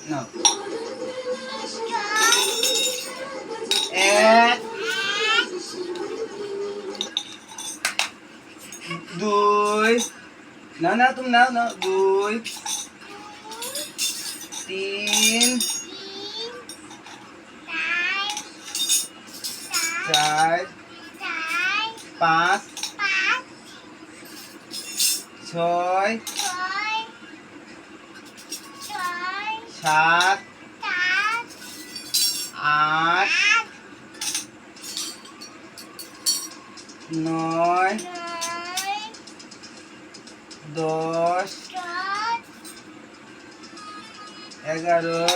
নাও। এক, দুই, নাও নাও তুমি নাও নাও, দুই, তিন, চার, পাঁচ, ছয়, সাত, আট, নয়, 10, 11,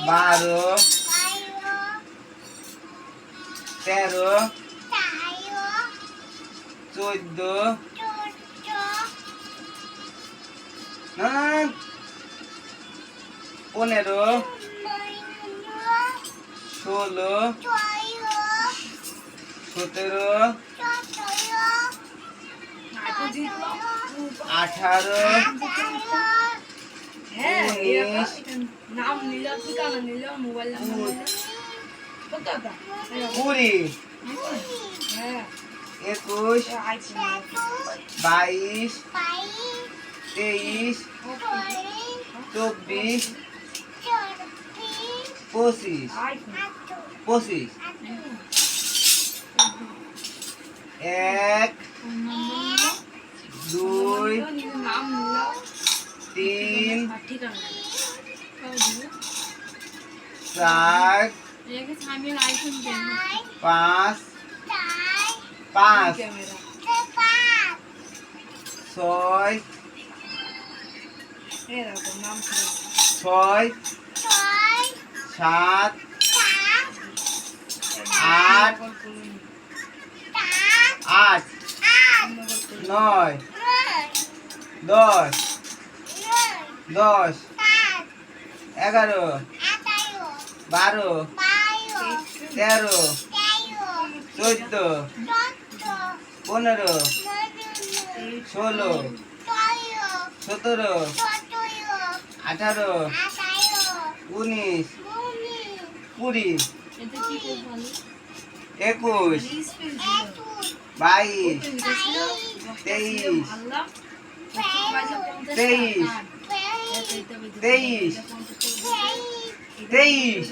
12, 13, 14, না 15, 16, 17, 18, 19, 20, 21, 22, 23, 24, 25, 1, 2, 3, 4, 5, 5, 6, 6, 7, 8, 8, 9, 10, 10, 11, 12, 13, 14, 15, 16, 17, 18, 19, 20, 21, 22, 23, 23, 23, 23,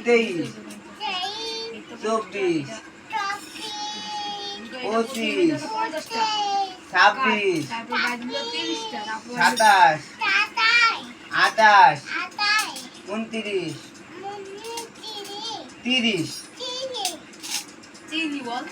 23, 24, 25, 26, 27, 28, 29, 30, চিনি বল